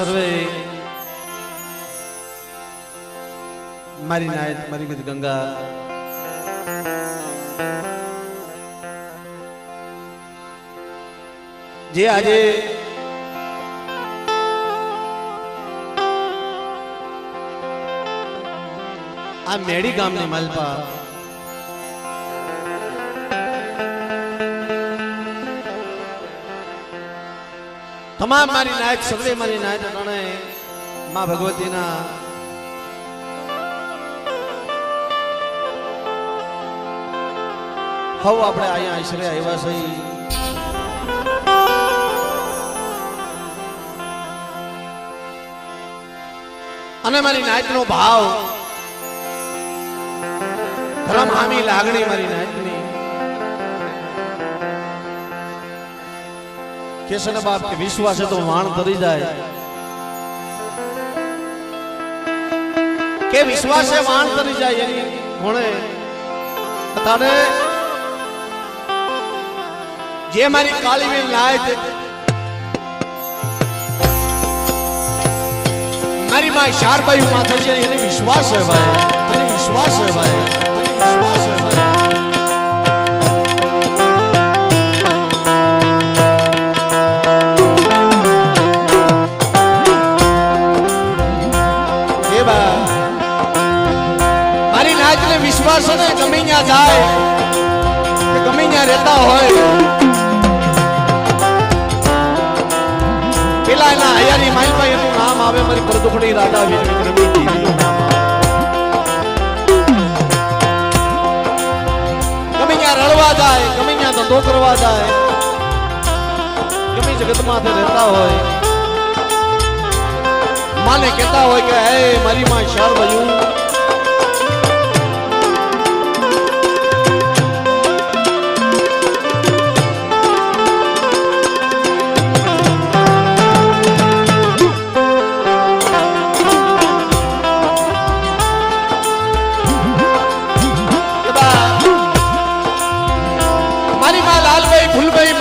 સર્વે મારી નાયત મારી ગીત ગંગા જે આજે આ મેડી ગામની માલપા તમામ મારી નાયક સર્વે મારી નાયક ગણે માં ભગવતીના હવ આપણે અહીંયા આશરે આવ્યા છે અને મારી નાયકનો ભાવ ધર્મ હામી લાગણી મારી નાયકની કેસન બાપ કે વિશ્વાસ તો વાણ તરી જાય કે વિશ્વાસે વાણ તરી જાય એની કોણે તારે જે મારી કાળીવેલ નાયક મારી માં શારબાઈ માથે છે એને વિશ્વાસ છે ભાઈ એને વિશ્વાસ છે ભાઈ વિશ્વાસ છે ભાઈ મારી નાયકને વિશ્વાસ છે ને ગમે ત્યાં જાય કે ગમે ત્યાં રહેતા હોય પેલા એના હૈયાની માલભાઈ એનું નામ આવે મારી પરદુખડી રાધા વિક્રમી દેવીનું નામ આવે ગમે ત્યાં રળવા જાય ગમે ત્યાં ધંધો કરવા જાય ગમે જગતમાં રહેતા હોય માને કહેતા હોય કે હે મારી માં શારબાઈ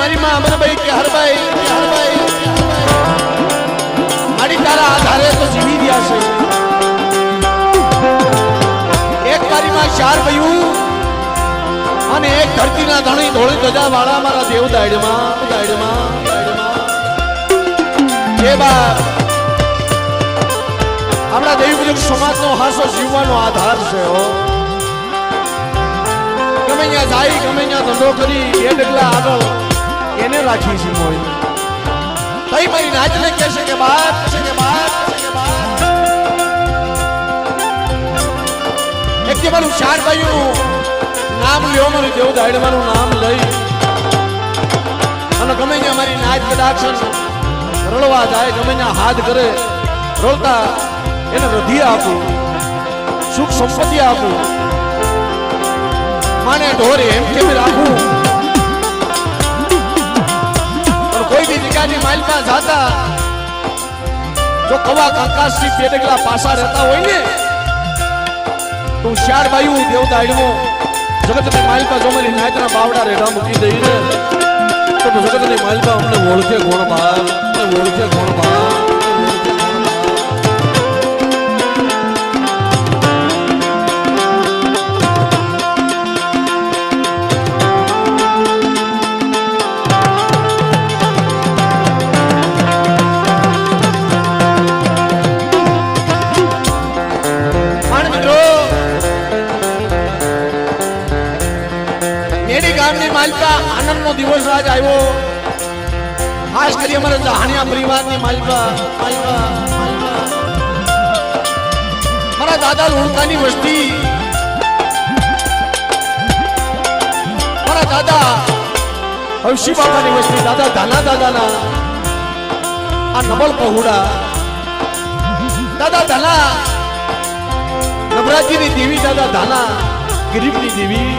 મારી માં અમરભાઈ કે હરભાઈ મારી તારા આધારે તો જીવી રહ્યા છે એક મારી માં શારબાઈ અને એક ધરતીના ધણી ધોળી ધજા વાળા મારા દેવ દાયડમાં એ બા આપણા દેવી સમાજનો હાસો જીવવાનો આધાર છે હો ગમે ત્યાં જાય ગમે ત્યાં ધંધો કરી બે ડગલા આગળ એને રાખી છે મોય તઈ મારી નાચને કહેશે કે બાપ એક કે મારું શારબાઈનું નામ લ્યો મારું દેવ દાયડવાનું નામ લઈ અને ગમે ત્યાં મારી નાચ કદાક્ષણ રળવા જાય ગમે ત્યાં હાથ કરે રળતા એને હૃદય આપું સુખ સંપત્તિ આપું માને ઢોરે એમ કેમ રાખું કોઈ બી જગ્યાની માલમાં જાતા જો કવા કંકાસથી બે ડગલા પાસા રહેતા હોય ને તો શારબાઈ દેવ દાયડમો જગતની માલમાં જો મારી નાયકના બાવડા રેઢા મૂકી દઈ ને તો જગતની માલમાં અમને ઓળખે કોણ બહાર ઓળખે કોણ બહાર આનંદનો દિવસ આજ આવ્યો ખાસ કરી અમારા જહાણિયા પરિવારની માલપા મારા દાદા લુણકાની વસ્તી મારા દાદા હવશી બાબાની વસ્તી દાદા ધાના દાદાના આ નબળ પહોળા દાદા ધાના નવરાત્રીની દેવી દાદા ધાના ગરીબની દેવી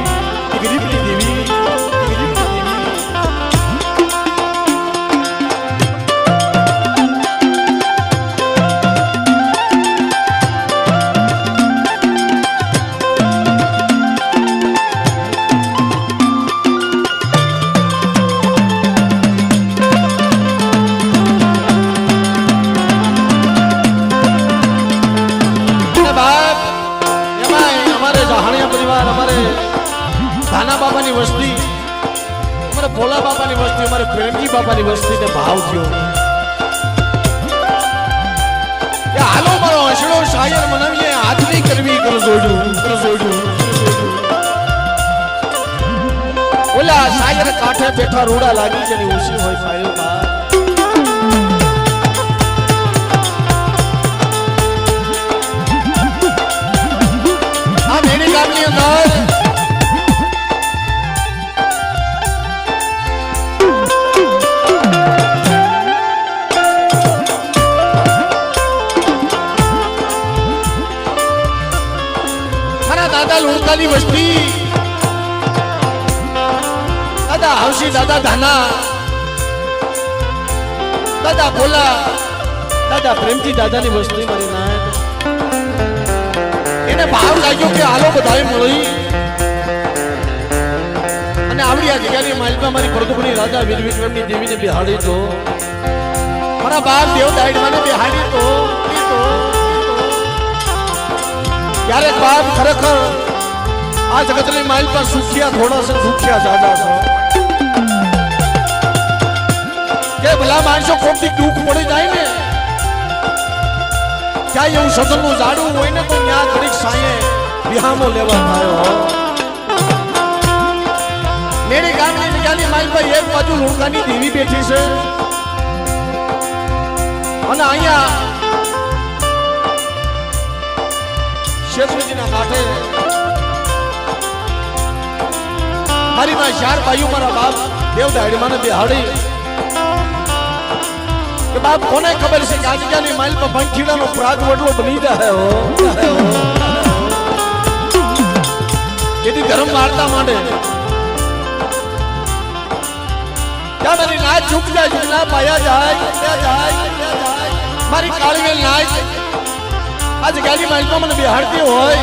ધાના બાપાની વસ્તી, અમારા ભોલા બાપાની વસ્તી, અમારે પ્રેમજી બાપાની વસ્તીને ભાવ થયો કે હાલો મારો હસડો શાયર મનાવીએ, હાથની કરવી કર જોડ્યું. ઓલા શાયર કાંઠે બેઠા રૂડા લાગી જેની ઉસી હોય ફાયો બા. આ મેડી ગામની અંદર દાદા લુણકાની વસ્તી, દાદા હવસી, દાદા ધાના, દાદા ભોલા, દાદા પ્રેમજી દાદાની વસ્તી મારી નાયક. એને ભાવ લાગ્યો કે હાલો બધાએ મળી અને આવડી આ જગ્યાની માલિકા મારી પ્રદુપની રાજા વીર વિક્રમની દેવીને બિહાડી તો, મારા બાપ દેવ દાઈડમાને બિહાડી તો. ક્યારેક બાપ ખરેખર આ જગતની માઇલ પર સુખિયા થોડા છે, દુખિયા જ્યાદા છે. કે ભલા માણસો કોકથી દુઃખ પડી જાય ને, ક્યાંય એવું સદનનું ઝાડું હોય ને તો ત્યાં ઘડીક સાંયે વિહામો લેવા થયો. મેરી ગામની જગ્યાની માઇલ પર એક બાજુ લુણકાની દેવી બેઠી છે અને અહીંયા શેત્રુજીના કાંઠે મારી માં ચાર ભાઈઓ મારા બાપ દેવ દાઈડમાને બિહાડી કે બાપ કોને ખબર છે કે આ જગ્યાની માઇલ પર પંખીડાનો પ્રાગ વડલો બની જાય હો. જેથી ધર્મ વાર્તા માંડે ત્યાં મારી નાચ ઝૂક જાય, ઝૂકલા પાયા જાય. મારી કાળીવેલ નાચ આ જગ્યાની માઇલમાં મને બિહાડતી હોય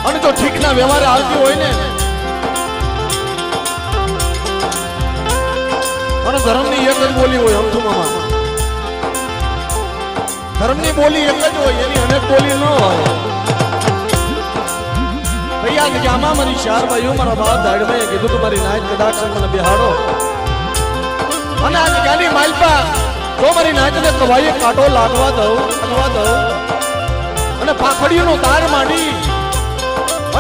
અને જો ઠીકના વ્યવહારે આવતી હોય ને અને ધર્મની એક જ બોલી હોય, અમથુમાં ધર્મની બોલી એક જ હોય, એની અનેક બોલી ન હોય. ભૈયા જગ્યામાં મારી ચાર ભાઈઓ મારા બાપ દાડભાઈએ કીધું કે મારી નાચ કદાચ મને બિહાડો અને આ જગ્યાની માઇલપા તો મારી નાચને કવાઈએ કાંટો લાગવા દઉં અને પાખડીઓનો તાર માંડી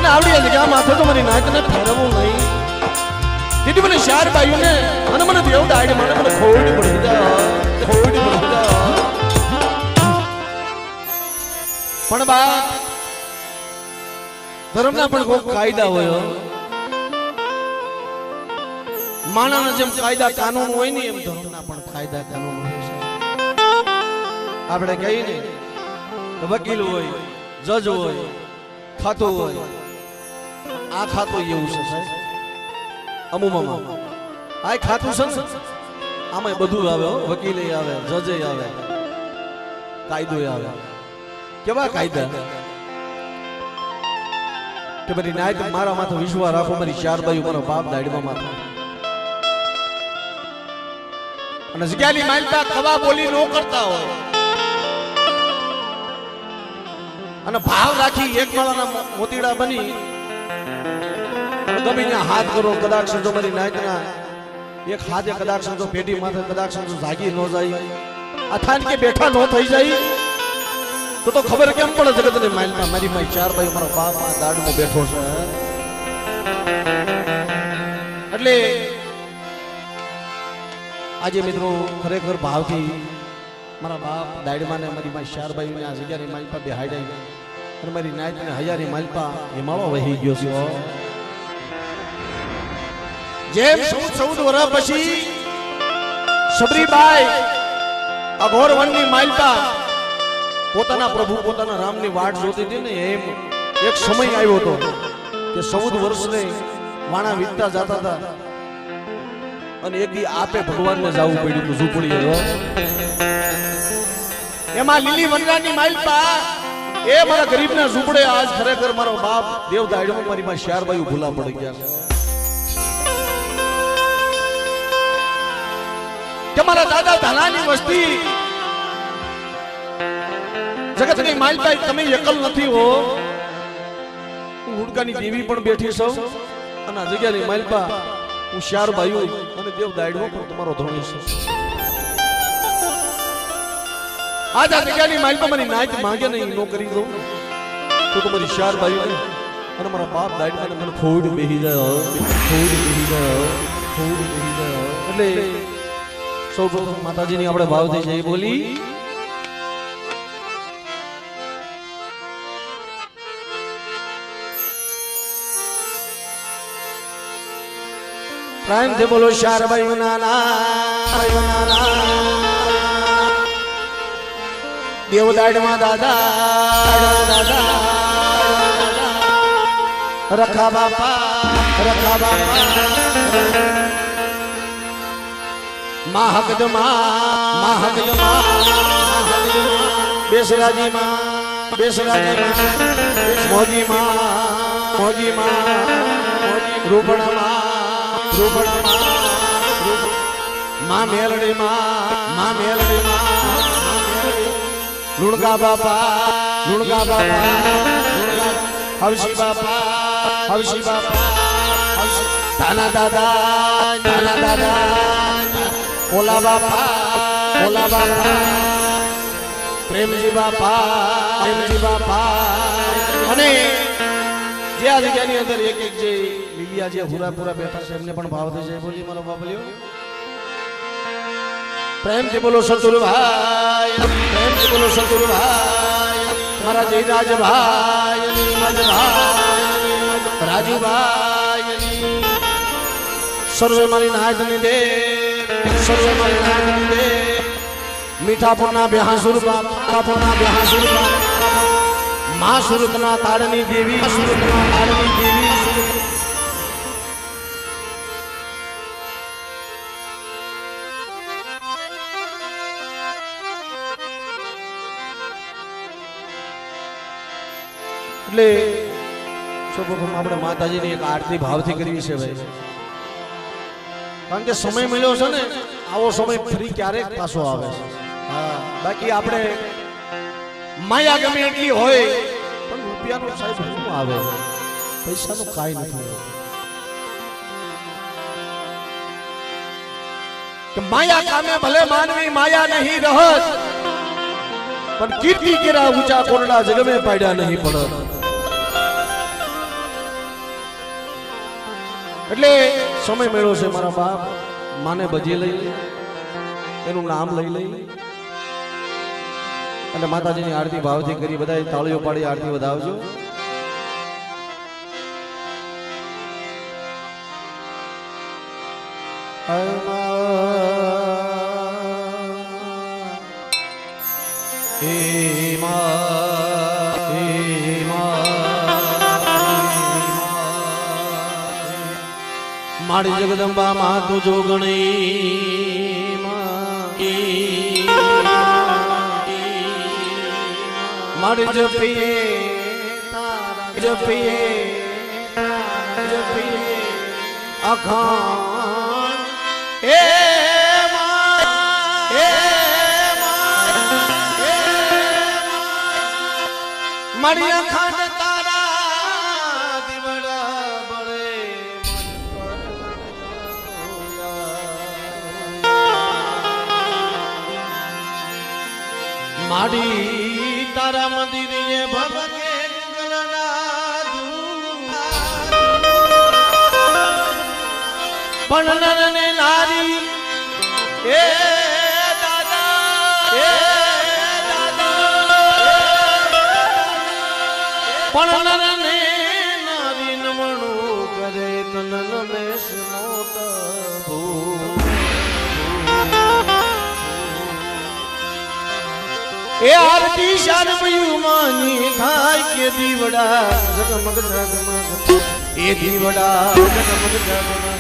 અને આવડી જગ્યા માથે તો મારી નાચને ફેરવવું નહીં. દીદી મને ચાર ભાઈઓને અને મને દેવ દાડી મને ખોડી પડી જાય. પણ બા ધર્મના પણ કોઈ કાયદા હોય, માણાના જેમ કાયદા કાનૂન હોય ને એમ ધર્મના પણ કાયદા કાનૂન હોય છે. આપણે કહીએ ને વકીલ હોય, જજ હોય, ખાતો હોય, આ ખાતો એવું છે સાહેબ અમુમાં આ ખાતું છે ને આમાં બધું આવે, વકીલે આવે, જજે આવે, કાયદો આવે. કેવા કાયદા કે બધી નાયક મારા માથે વિશ્વાસ રાખો, મારી ચાર બાજુ મારો બાપ દાડમાં માથે અને જગ્યાની માઇલ પર કવા બોલી ન કરતા હોય અને ભાવ રાખી એક માળાના મોતીડા બની ગમે ત્યાં હાથ કરો. કદાચ જો મારી નાયકના એક હાથે કદાચ જો પેઢી માથે કદાચ જો જાગી ન જાય, અથાન કે બેઠા ન થઈ જાય તો ખબર કેમ પડે જગતની માઇલમાં મારી માઈ ચાર ભાઈ મારો બાપ આ દાડમાં બેઠો છે. એટલે આજે મિત્રો ખરેખર ભાવથી મારા બાપ દાડમાને મારી માઈ ચાર ભાઈને આ જગ્યાની માલપા બેહાડ્યા અને મારી નાયકને હજારી માલપા હિમાળો વહી ગયો છે. જેમ 14 વર્ષ પછી સબરીબાઈ અઘોર વનની માલપા પોતાના પ્રભુ પોતાના રામની વાટ જોતી હતી ને એમ એક સમય આવ્યો હતો કે 14 વર્ષને વાણા વીતતા જતા હતા અને એક દી આપે ભગવાનને જવું પડ્યું હતું ઝૂંપડી. એમાં લીલી વનરાની માલપા એ મારા ગરીબના ઝૂંપડે આજ ખરેખર મારો બાપ દેવ દાડમાં મારી માં શારબાઈ ભૂલા પડી ગયા કે મારા દાદા ધાનાની વસ્તી જગતની માલબાઈ તમે એકલ નથી હો. લુડકાની દેવી પણ બેઠી સૌ અને આ જગ્યાની માલપા હું શાર ભાઈ અને દેવ દાયડો પણ તમારો ધણી છે. આજ આ જગ્યાની માલપા મારી નાઈટ માંગે નહીં નો કરી દઉં તો તમારી શાર ભાઈ અને મારા બાપ દાયડમાં મને ફોડ બેહી જાય એટલે સૌ પ્રથમ માતાજીની આપણે ભાવથી જય બોલી. પ્રાઇમ થી બોલો શાર ભાઈ નાના દેવદાડમાં દાદા રખા બાપા મહાગજ બેસરાજી મોજી રૂપણા માં મેલડી લુણકા બાપા હવસી બાપા તાના દાદા ઓલા બાપા પ્રેમજી બાપા અને જે આ જગ્યાની અંદર એક જે લીલિયા જે પૂરા બેઠા છે એમને પણ ભાવ થઈ જાય બોલી મારો બાબલિયો. પ્રેમથી બોલો સતુરભાઈ મારા જયરાજભાઈ રાજુભાઈ સર્વે મારી નાયકની દે મીઠાપુરના બેહાસુર મા સુરતના તાળની દેવી એટલે સૌપ્રથમ આપણે માતાજીની એક આરતી ભાવથી કરવી છે ભાઈ, કારણ કે સમય મળ્યો છે ને આવો સમય ફરી ક્યારેક પાછો આવે છે. હા, બાકી આપણે માયા ગમે એટલી હોય પણ રૂપિયાનું સાહેબ શું આવે, પૈસાનું કાંઈ નથી. કે માયા કામે ભલે માનવી માયા નહીં રહત, પણ કીર્તિ કેરા ઊંચા કોરડા જગમે પાડ્યા નહીં પડત. એટલે સમય મેળો છે મારા બાપ માને બજી લઈ એનું નામ લઈ અને માતાજીની આરતી ભાવથી કરી બધા તાળીઓ પાડી આરતી વધાવજો. મારી જગદંબા માં તો જોગણી મારી જપીએ અખાણ એ મારી અખાંડ તારા દીવડા બળે માડી તારા મંદિરે ભગકે પણ નરને નારી એ દાદા પણ નરને નારી નમણું કરે તનન મેષ મોત એ આરતી શારમયું માની ખાય કે દીવડા જગમગ એ દીવડા જગમગ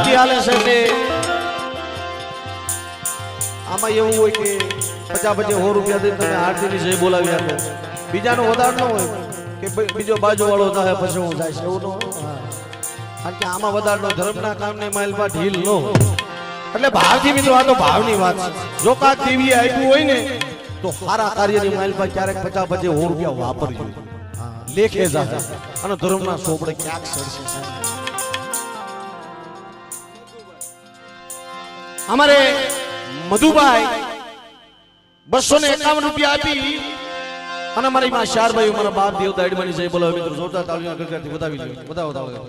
આરતી હાલે છે તે આમાં એવું હોય કે 50 રૂપિયા દઈને તમે આરતીની જય બોલાવી આપો, બીજાનો વધાર ન હોય કે બીજો બાજુ વાળો થાય પછી હું જાય છે એવું ન હોય, કારણ કે આમાં વધારનો ધર્મના કામને માઇલમાં ઢીલ ન હોય. એટલે ભાવથી મિત્રો આ તો ભાવની વાત છે. જો કાક દેવીએ આપ્યું હોય ને તો સારા કાર્યની માઇલમાં ક્યારેક 50 રૂપિયા વાપરજો, લેખે જાય અને ધર્મના સોપડે ક્યાંક સરસે. અમારે મધુભાઈ 251 રૂપિયા આપી અને મારી માં શારભાઈ મારા બાપ દેવ દાડમાની જય બોલાવે. મિત્રો જોરદાર તાળીઓ ગગડાથી વધાવી લ્યો, વધાવો.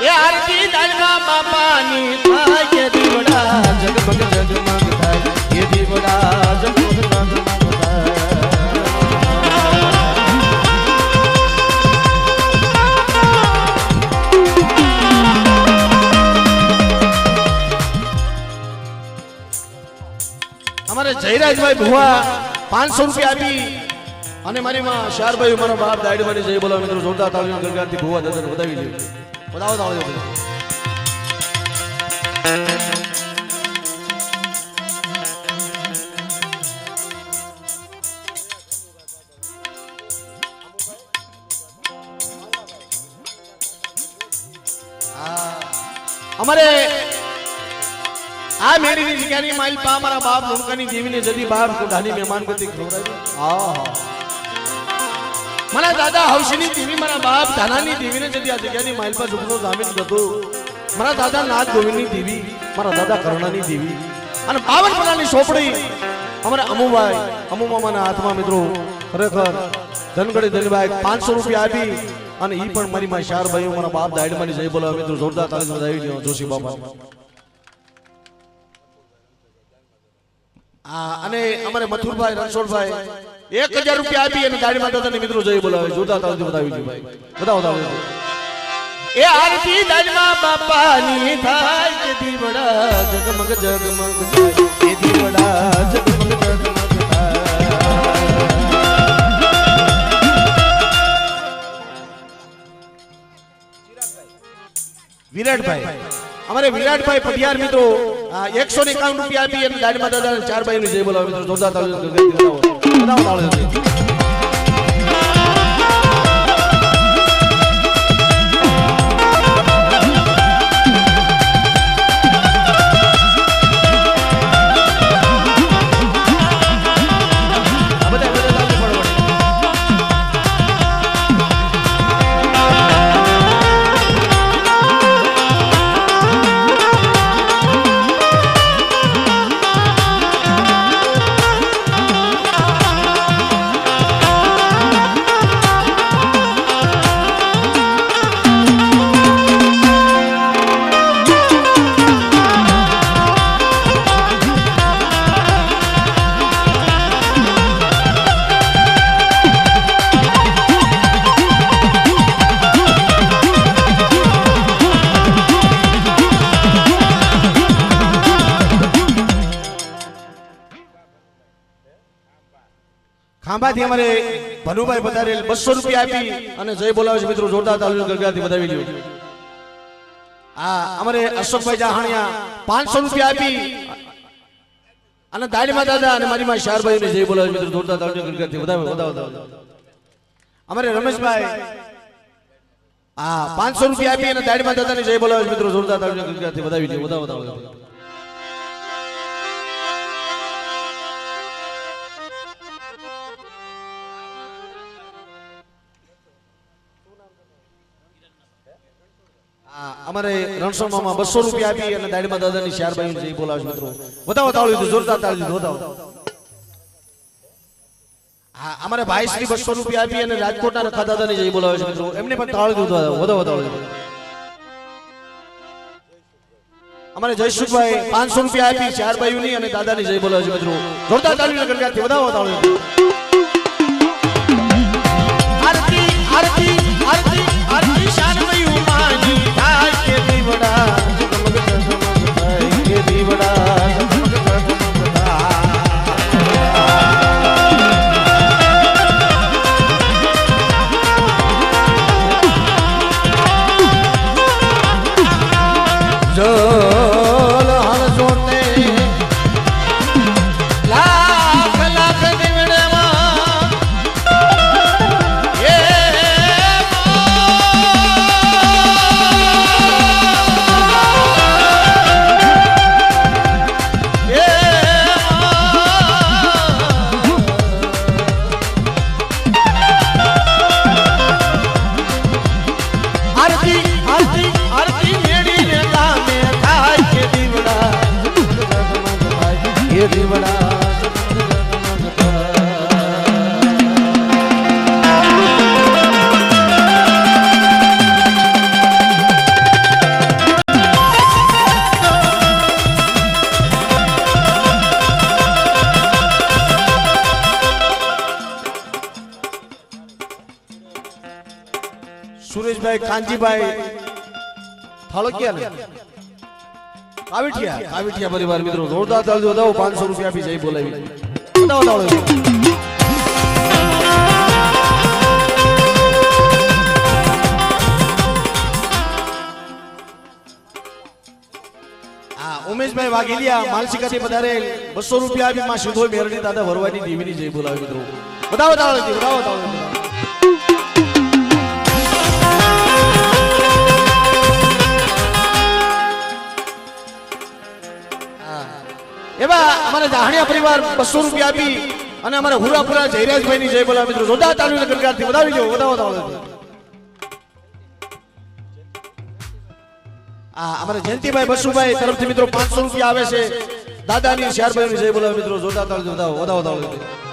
એ આરતી દાડમા બાપાની થાય કે દીવડા જગમગ જગમગ થાય, એ દીવડા જગમગ જગમગ થાય. અમારે જયરાજભાઈ ભુવા 500 રૂપિયા આપી અને મારી માં શારભાઈ મારા બાપ દાડમાની જય બોલાવે. મિત્રો જોરદાર તાળીઓ ગગડાથી ભુવા દાદાને વધાવી લ્યો, વધાવો. અમારે આ મેરીની જગ્યાની માઇલ પા મારા બાપ લોણકાની દેવીને જદી બાર કોઢાની મહેમાન ગતિ ખવડાવી. મારા દાદા હવશની દેવી મારા બાપ ધાનાની દેવીને જદી આ જગ્યાની માઇલ પા ઝુકનો જામીન ગતો. મારા દાદા નાથ ગોવિંદની દેવી, મારા દાદા કરણાની દેવી અને 52 પલાની સોપડી અમારા અમુમામાના હાથમાં. મિત્રો ખરેખર ધનગડી ધનભાઈ 500 રૂપિયા આપી અને ઈ પણ મારી માં શારભાઈ મારા બાપ દાડમાની જય બોલાવે. મિત્રો જોરદાર તાળી વધાવી દો જોશી બાપા. અને અમારે મથુરભાઈ રણછોડભાઈ 1000 રૂપિયા આપી અને દાડી માતાને મિત્રો જય બોલાવે. જોરદાર તાળી વધાવી દો ભાઈ, વધાવો. એ આરતી દાડમા બાપાની થાય કે દીવડા જગમગ જગમગ થાય, એ દીવડા જગમગ જગમગ થાય. વિરાટભાઈ અમારે વિરાટભાઈ પટિયાર મિત્રો 151 રૂપિયા આપી અને દાડમા દાદા 4 ભાઈની જય બોલાવે. મિત્રો જોરદાર તાળી વધાવો. ખાંભાથી અમારે ભનુભાઈ પધારેલ 200 રૂપિયા આપી અને જય બોલાવે છે. મિત્રો જોરદાર તાળીઓ ગગડાથી વધાવી લ્યો. અમારે અશોકભાઈ જાહાણિયા 500 રૂપિયા આપી અને દાડીમા દાદા અને મારી માં શારભાઈને જય બોલાવે. મિત્રો જોરદાર તાળીઓ ગગડાથી વધાવો. અમારે રમેશભાઈ 500 રૂપિયા આપી અને દાડીમા દાદાને જય બોલાવે. મિત્રો જોરદાર તાળીઓ ગગડાથી વધાવી લ્યો, વધાવો. અમારે રણસોમાં 200 રૂપિયા આપી અને દાડીમા દાદાની શારભાઈ જય બોલાવે. મિત્રો વધાવો તાળી, જોરદાર તાળી વધાવો. અમારે ભાઈ શ્રી 200 રૂપિયા આપી અને રાજકોટના રખા દાદાની જય બોલાવે છે. મિત્રો એમને પણ તાળી વધાવો. અમારે જયસુખભાઈ 500 રૂપિયા આપી શારભાઈની અને દાદાની જય બોલાવે છે. મિત્રો જોરદાર તાળી ગણગાથી વધાવો તાળી. આરતી આરતી આરતી આરતી શારભાઈ ઉમાની થાય કે દીવડા જગમગ જગમગ થાય, કે દીવડા જગમગ જગમગ થાય. ये दीवड़ा સુરેશભાઈ કાંજીભાઈ થાળકિયા ને કાવીઠિયા પરિવાર મિત્રો જોરદાર તાળી વધાવો 500 રૂપિયા આપી જઈ બોલાવી વધાવો ઉમેશભાઈ વાઘેલિયા માનસિકાથી વધારે 200 રૂપિયા આપી માં સીધો મેરડી દાદા વરવાડી દેવીની જઈ બોલાવી મિત્રો વધાવો તાળી એવા અમારા જાહણિયા પરિવાર 200 રૂપિયા આપી અને અમારા હુરાપુરા જયરાજભાઈ ની જય બોલા મિત્રો જોરદાર તાળીઓના ગણગારથી વધાવી દો વધાવો અમારા જયંતિભાઈ બસુભાઈ તરફથી મિત્રો 500 રૂપિયા આવે છે દાદાની શ્યારભાઈ ની જય બોલા મિત્રો જોરદાર તાળી વધાવો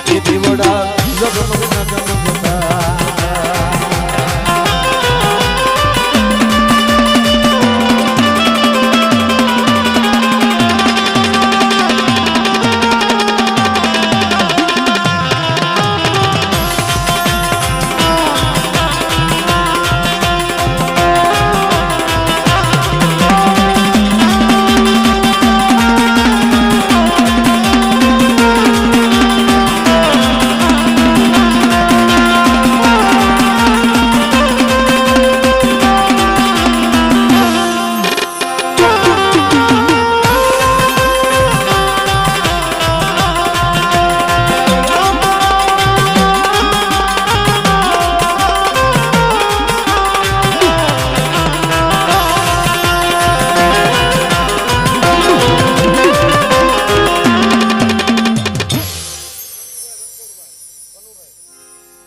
आरती मानी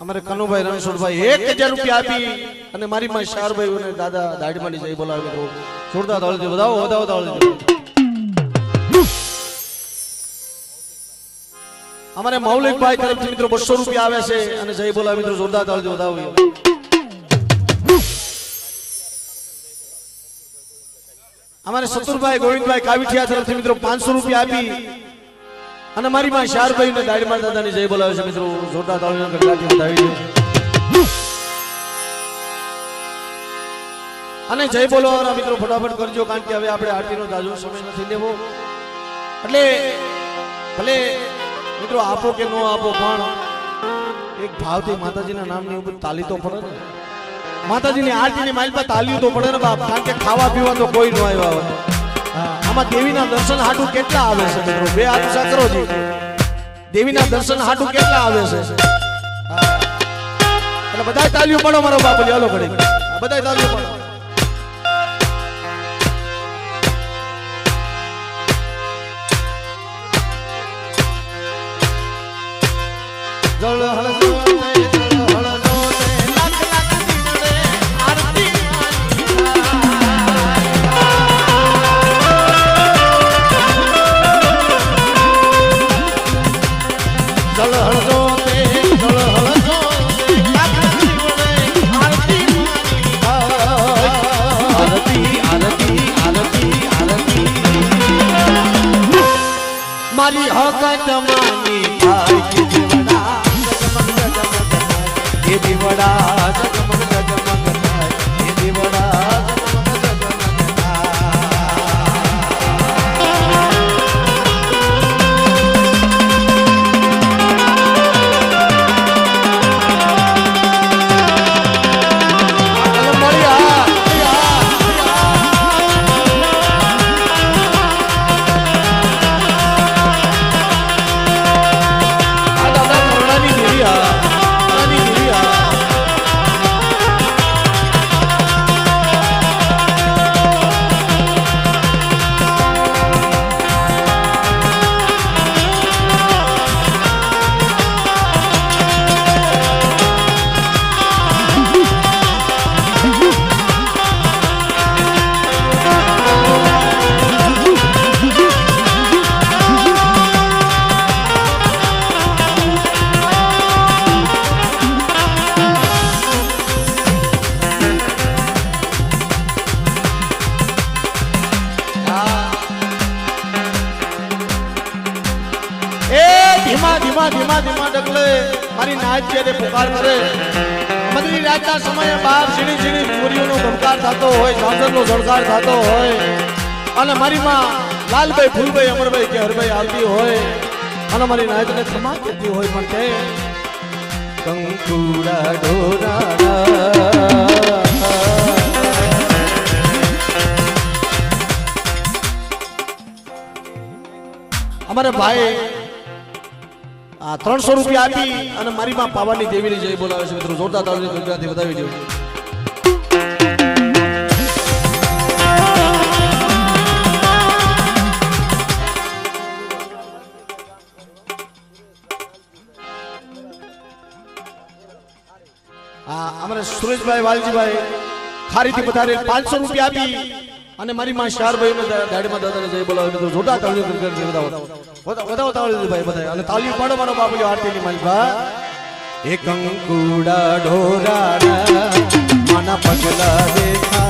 અમારે કનુભાઈ રણછોડભાઈ 1000 રૂપિયા આપી અને મારી માં શારભાઈ અને દાદા દાઢીમાંની જઈ બોલાવી તો જોરદાર તાળી વધાવો તાળી અમારે મૌલિકભાઈ તરફથી મિત્રો 200 રૂપિયા આવે છે અને જય બોલાવી મિત્રો જોરદાર તાળી વધાવો અમારે સતુરભાઈ ગોવિંદભાઈ કાવીઠિયા તરફથી મિત્રો 500 રૂપિયા આપી અને મારી માં શારભાઈ ને દાઢીમાં દાદાની જય બોલાવે છે મિત્રો જોરદાર તાળીઓના ગણગારથી વધાવી દો અને જય બોલવાના મિત્રો ફટાફટ કરજો કારણ કે હવે આપણે આરતીનો જાજો સમય નથી લેવો એટલે ભલે મિત્રો આપો કે નો આપો પણ એક ભાવથી માતાજીના નામની ઉપર તાલી તો પડે ને માતાજીની આરતીની માઇલ પર તાલીઓ તો પડે ને બાપ કારણ કે ખાવા પીવા તો કોઈ ન આવ્યા હોય આમાં દેવીના દર્શન હાટુ કેટલા આવે છે મિત્રો બે હાથ ઊંચા કરો જી દેવીના દર્શન હાટુ કેટલા આવે છે એટલે બધાય તાલીઓ પાડો મારો બાપ ચાલો ઘડી બધાય તાલીઓ પાડો જળ હળસો મારી હકત માની થાય કે દેવડા કે દેવડા જગમગ જગમગ થાય કે દેવડા જગમગ જગમગ થાય ધીમા ધીમા ડગલે મારી નાચ જ્યારે પુકાર કરે મધરી રાતના સમયે બહાર ઝીણી ઝીણી પૂરીઓનો ધમકાર થતો હોય ઝાંઝરનો ઝળકાર થતો હોય અને મારી માં લાલભાઈ ફૂલભાઈ અમરભાઈ કે હરભાઈ આવતી હોય અને મારી નાચને ખમા કહેતી હોય પણ કે કંકુડા ઢોરા અમારે ભાઈ 300 રૂપિયા આપી અને મારી માં પાવાની દેવીની જય બોલાવે છે મિત્રો જોરદાર તાળીઓથી ગુજરાતી વધાવી દો અમારે સુરેશભાઈ વાલજીભાઈ ખારીથી પધારે 500 રૂપિયા આપી અને મારી માં શારભાઈને દાડીમાં દાદાને જય બોલાવે મિત્રો જોરદાર તાળીઓ કરી વધાવો તાળીઓ ભાઈ બધા અને તાળીઓ પાડો મારો બાપુ આરતીની માલિકા એક કંકુડા ઢોરાડા માના પગલા દેખા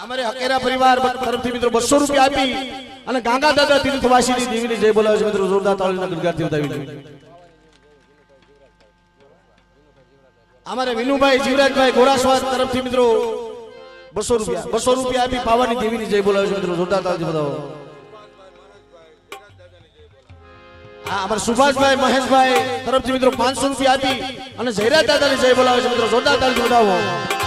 અમારે હકેરા પરિવાર તરફથી મિત્રો 200 રૂપિયા આપી અને ગાંગા દાદા તીર્થવાસીની દેવીની જય બોલાવે છે મિત્રો જોરદાર તાળીઓના ગણગારથી વધાવી અમારે વિનુભાઈ જીવરાજભાઈ ઘોડાસ્વાદ તરફથી મિત્રો 200 રૂપિયા આપી પાવાની દેવીની જય બોલાવે છે મિત્રો જોરદાર તાળીથી વધાવો અમારે સુભાષભાઈ મહેશભાઈ તરફથી મિત્રો 500 રૂપિયા આપી અને જયરાજ દાદાની જય બોલાવે છે મિત્રો જોરદાર તાળીથી વધાવો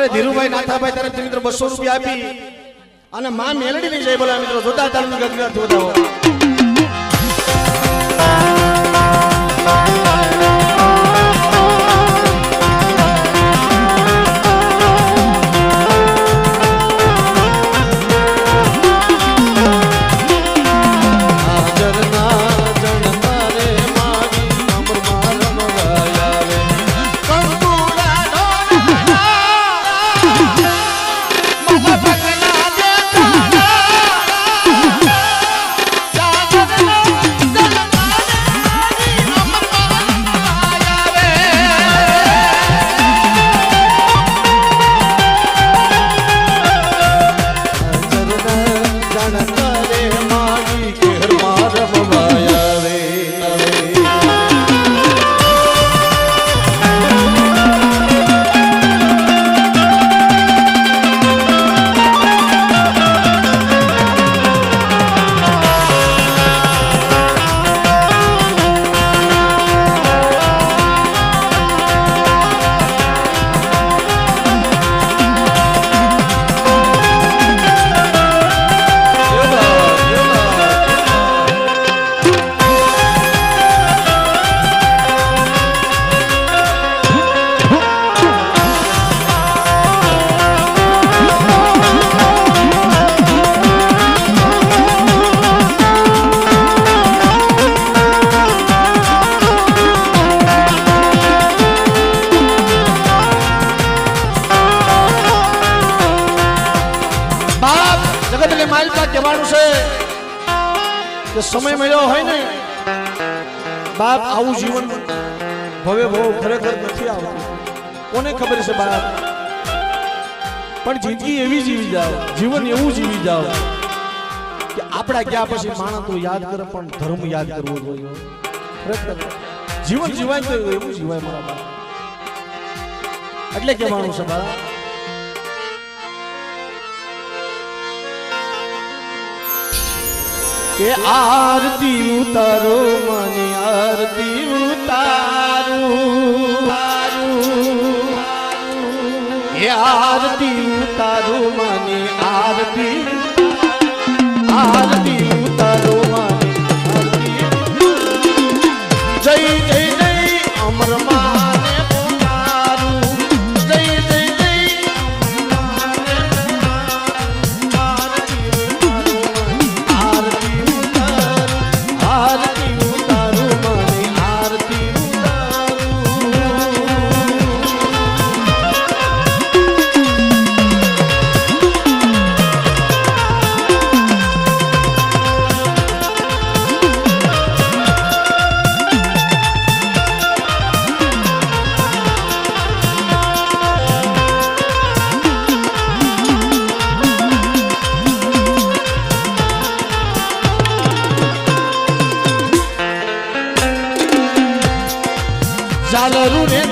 ધીરુભાઈ નાથાભાઈ તરફથી મિત્રો 200 રૂપિયા આપી અને માં મેલડીની જય બોલાવે મિત્રો જોરદાર તાળીઓથી વધાવો समय મળ્યો હોય ને બાપ આવું જીવન ભવે ભવ ખરેખર નથી આવતું કોને ખબર છે બાપ પણ જિંદગી એવી જીવી જાવ જીવન એવું જીવી જાવ કે આપડા ગયા પછી માણસ તો યાદ કરે પણ ધર્મ યાદ કરવો જોઈએ ખરેખર જીવન જીવાય તો એવું જીવાય મારા બાપ એટલે કહેવાનું છે બાપ કે આરતી ઉતારો માની આરતી ઉતારો એ આરતી ઉતારો માની આરતી ઉતારો માની જય જય જય અમર માને પુકારું જય જય જય ઝાલરું રે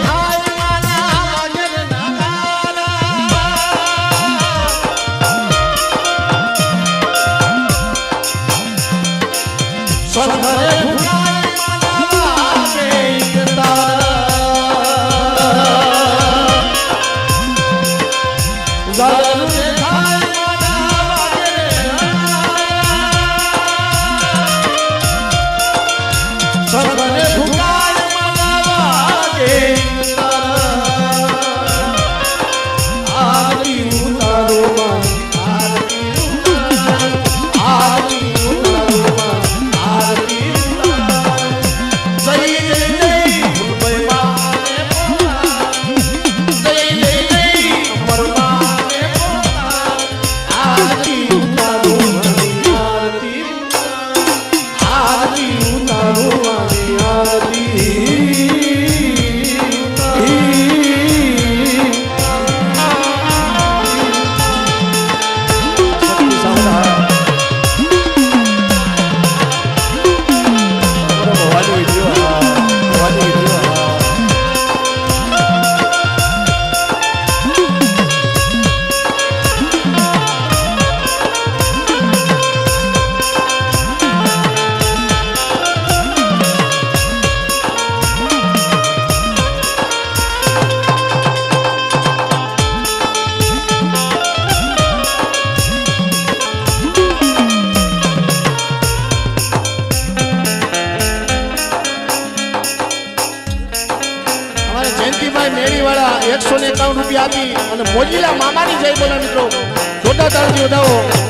મેળીવાળા 151 રૂપિયા આપી અને મોજીલા મામાની જય બોલા મિત્રો જોતા તાળથી વધાવો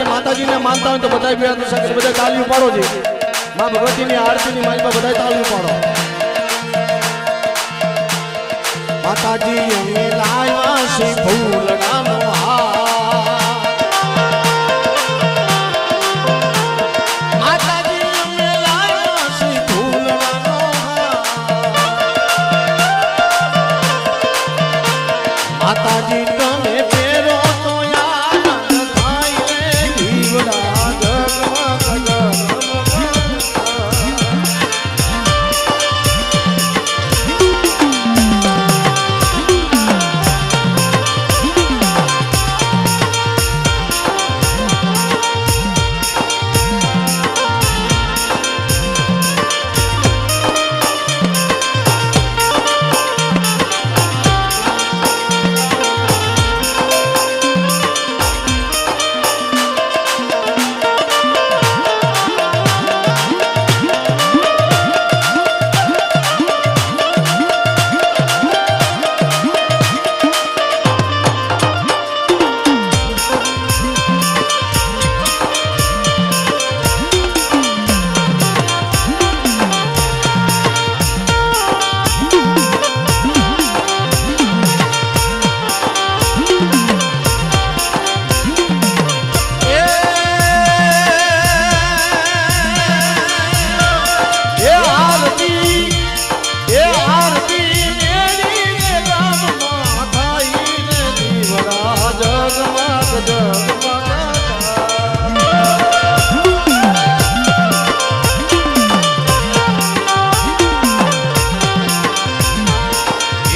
માતાજીને માનતા હોય તો બધા ભેગા સાથે બધા તાળીઓ પાડો છે માં ભગવતીની આરતીની માલિકા બધા તાળીઓ પાડો માતાજી અમે લાયા છે ફૂલડાનો હાર માતાજી અમે લાયા છે ફૂલડાનો હાર માતાજી તમે પહેરો તો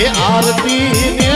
આરતી